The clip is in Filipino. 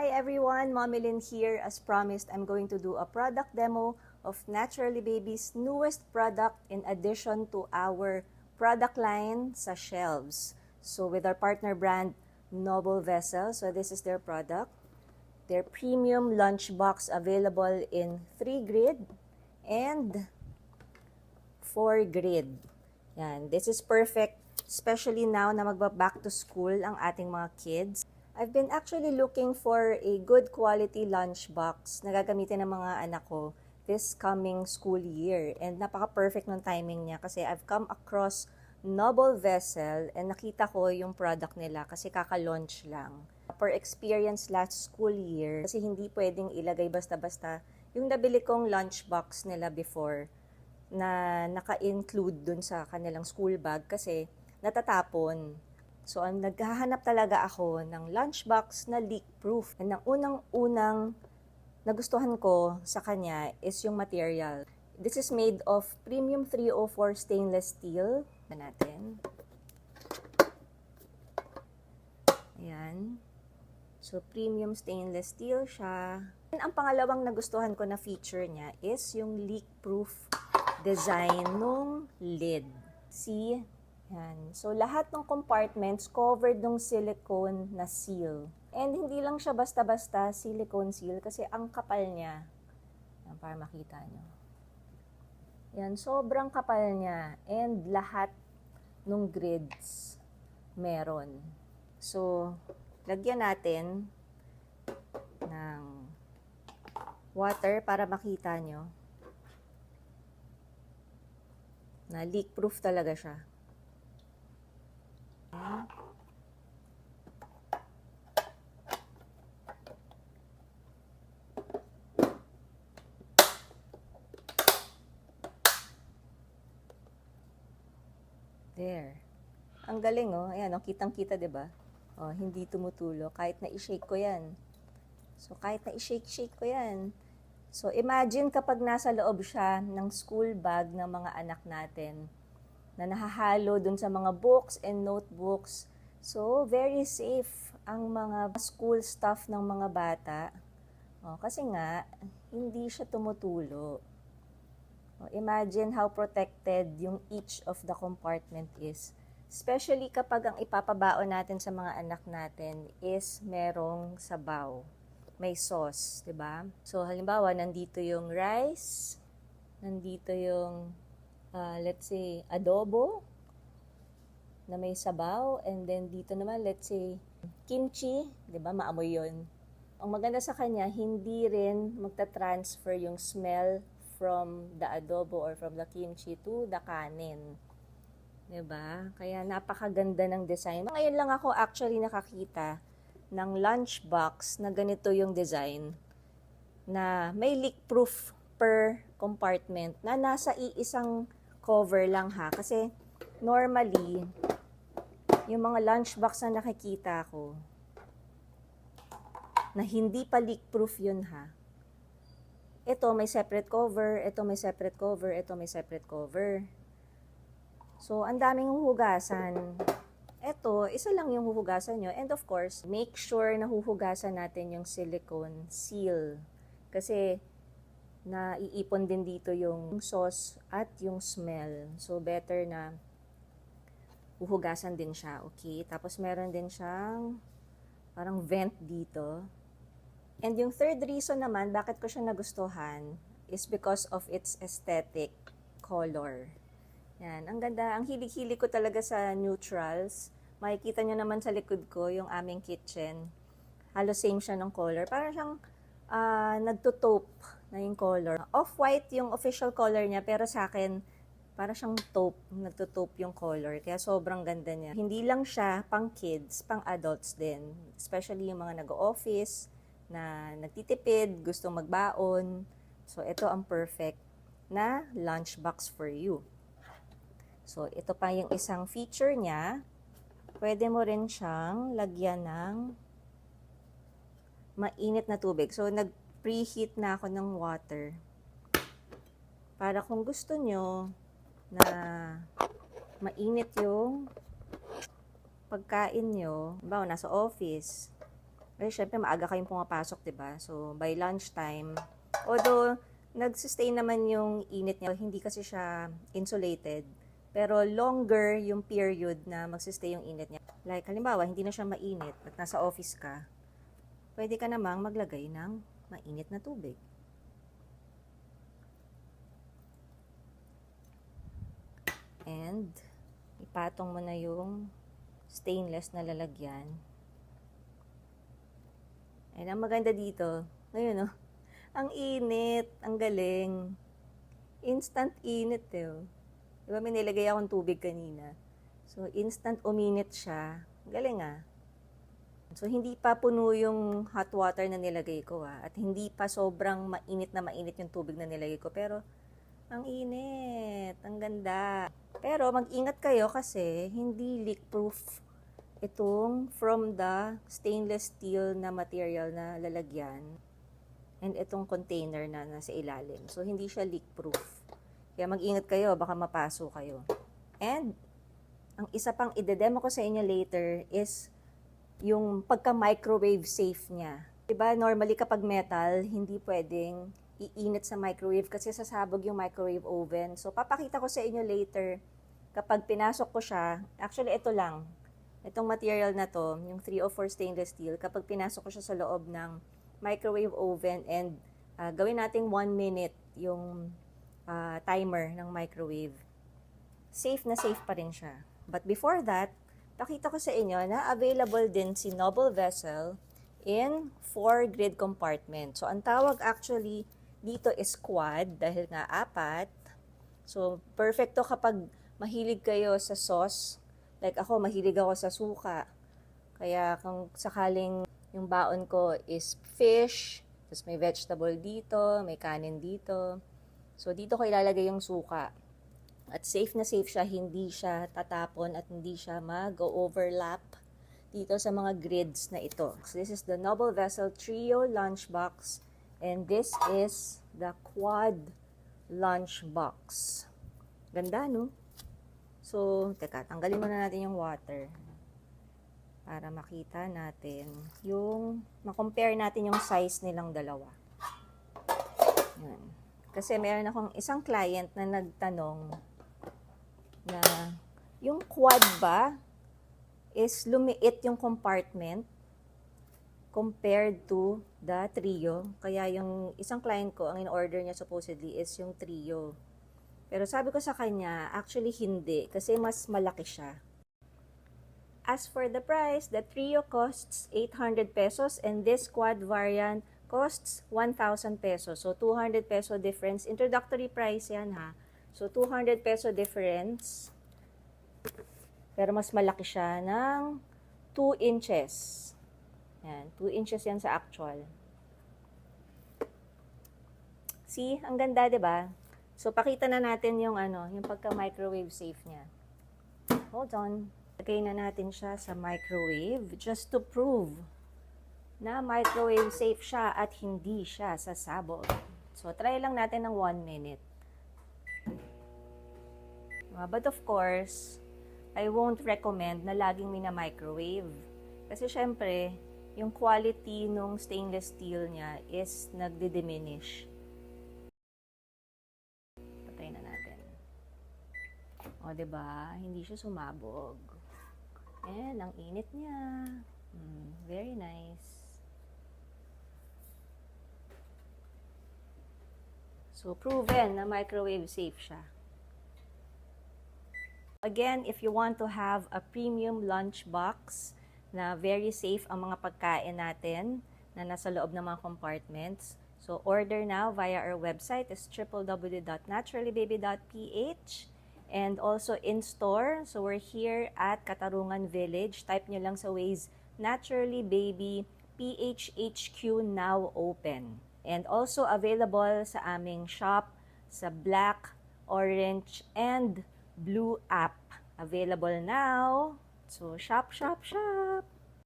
Hi everyone, Mommy Lynn here. As promised, I'm going to do a product demo of Naturally Baby's newest product in addition to our product line sa shelves. So with our partner brand, Noble Vessel. So this is their product. Their premium lunchbox available in 3 grid and 4 grid. Yan, this is perfect, especially now na magba-back to school ang ating mga kids. I've been actually looking for a good quality lunchbox na gagamitin ng mga anak ko this coming school year. And napaka-perfect ng timing niya kasi I've come across Noble Vessel and nakita ko yung product nila kasi kaka-launch lang. For experience last school year, kasi hindi pwedeng ilagay basta-basta yung nabili kong lunchbox nila before na naka-include dun sa kanilang school bag kasi natatapon. So, naghahanap talaga ako ng lunchbox na leak-proof. And ang unang-unang nagustuhan ko sa kanya is yung material. This is made of premium 304 stainless steel. Natin. Ayan. So, premium stainless steel siya. And ang pangalawang nagustuhan ko na feature niya is yung leak-proof design nung lid. See? Yan. So, lahat ng compartments covered ng silicone na seal. And hindi lang siya basta-basta silicone seal kasi ang kapal niya. Yan, para makita nyo. Yan, sobrang kapal niya. And lahat ng grids meron. So, lagyan natin ng water para makita nyo na leak-proof talaga siya. There. Ang galing, oh. Ayan, oh, kitang-kita, 'di ba? Oh, hindi tumutulo kahit na i-shake ko 'yan. So, kahit na i-shake ko 'yan. So, imagine kapag nasa loob siya ng school bag ng mga anak natin na nahahalo dun sa mga books and notebooks. So, very safe ang mga school stuff ng mga bata. Oh, kasi nga, hindi siya tumutulo. Oh, imagine how protected yung each of the compartment is. Especially kapag ang ipapabaon natin sa mga anak natin is merong sabaw. May sauce, 'di ba? So, halimbawa, nandito yung rice, nandito yung let's say, adobo na may sabaw. And then, dito naman, let's say, kimchi. Diba? Maamoy yun. Ang maganda sa kanya, hindi rin magta-transfer yung smell from the adobo or from the kimchi to the kanin. Diba? Kaya napakaganda ng design. Ngayon lang ako actually nakakita ng lunchbox na ganito yung design na may leak-proof per compartment na nasa iisang cover lang ha. Kasi normally, yung mga lunchbox na nakikita ko, na hindi pa leak-proof yun ha. Ito may separate cover, ito may separate cover, ito may separate cover. So, ang daming huhugasan. Ito, isa lang yung huhugasan nyo. And of course, make sure na huhugasan natin yung silicone seal. Kasi, na iipon din dito yung sauce at yung smell. So, better na uhugasan din siya. Okay? Tapos, meron din siyang parang vent dito. And yung third reason naman, bakit ko siya nagustuhan is because of its aesthetic color. Yan. Ang ganda. Ang hilig-hilig ko talaga sa neutrals. Makikita nyo naman sa likod ko yung aming kitchen. Halos same siya ng color. Parang siyang nagtutaupe na yung color. Off-white yung official color niya, pero sa akin, para siyang taupe, nagtutaupe yung color. Kaya sobrang ganda niya. Hindi lang siya pang kids, pang adults din. Especially yung mga nag-office, na nagtitipid, gustong magbaon. So, ito ang perfect na lunchbox for you. So, ito pa yung isang feature niya. Pwede mo rin siyang lagyan ng mainit na tubig. So, preheat na ako ng water. Para kung gusto nyo na mainit yung pagkain nyo, bawa nasa office, Kasi syempre maaga kayong pumapasok, 'di ba? So by lunchtime, although nagsustain naman yung init niya, hindi kasi siya insulated. Pero longer yung period na magsustay yung init niya. Like halimbawa, hindi na siya mainit at nasa office ka, pwede ka namang maglagay ng mainit na tubig. And ipatong mo na yung stainless na lalagyan. And ang maganda dito, ngayon ang init, ang galing. Instant init oh. Diba may nilagay akong tubig kanina. So instant uminit siya. Galing So hindi pa puno yung hot water na nilagay ko At hindi pa sobrang mainit yung tubig na nilagay ko. Pero ang init, ang ganda. Pero mag-ingat kayo kasi hindi leak-proof itong from the stainless steel na material na lalagyan and itong container na nasa ilalim. So, hindi siya leak-proof. Kaya mag-ingat kayo, baka mapaso kayo. And, ang isa pang ide-demo ko sa inyo later is yung pagka-microwave safe niya. Diba, normally kapag metal, hindi pwedeng iinit sa microwave kasi sasabog yung microwave oven. So, papakita ko sa inyo later kapag pinasok ko siya. Actually, ito lang. Itong material na to, yung 304 stainless steel, kapag pinasok ko siya sa loob ng microwave oven and gawin nating 1 minute yung timer ng microwave, safe na safe pa rin siya. But before that, pakita ko sa inyo na available din si Noble Vessel in 4 grid compartment. So, ang tawag actually dito is quad dahil nga 4. So, perfecto kapag mahilig kayo sa sauce. Like ako, mahilig ako sa suka. Kaya kung sakaling yung baon ko is fish, tapos may vegetable dito, may kanin dito. So, dito ko ilalagay yung suka. At safe na safe siya, hindi siya tatapon at hindi siya mag-overlap dito sa mga grids na ito. So, this is the Noble Vessel Trio Lunchbox. And this is the Quad Lunchbox. Ganda, no? So, teka, tanggalin muna natin yung water para makita natin yung, ma-compare natin yung size nilang dalawa. Yan. Kasi meron akong isang client na nagtanong na yung quad ba is lumiit yung compartment compared to the trio. Kaya yung isang client ko, ang in-order niya supposedly is yung trio. Pero sabi ko sa kanya, actually hindi, kasi mas malaki siya. As for the price, the trio costs 800 pesos and this quad variant costs 1,000 pesos. So, 200 peso difference. Introductory price yan So, 200 peso difference. Pero mas malaki siya ng 2 inches. Yan, 2 inches yan sa actual. See, ang ganda, 'di ba? So, pakita na natin yung yung pagka-microwave safe niya. Hold on. Lagay na natin siya sa microwave just to prove na microwave safe siya at hindi siya sasabog. So, try lang natin ng 1 minute. But of course, I won't recommend na laging mina-microwave. Kasi syempre, yung quality nung stainless steel niya is nagdi-diminish. Patay na natin. O, diba? Hindi siya sumabog. And, ang init niya. Very nice. So, proven na microwave safe siya. Again, if you want to have a premium lunch box na very safe ang mga pagkain natin na nasa loob ng mga compartments, so order now via our website is www.naturallybaby.ph and also in store. So we're here at Katarungan Village. Type nyo lang sa Waze, Naturally Baby PHHQ now open. And also available sa aming shop sa Black, Orange, and Blue app. Available now. So, shop, shop, shop!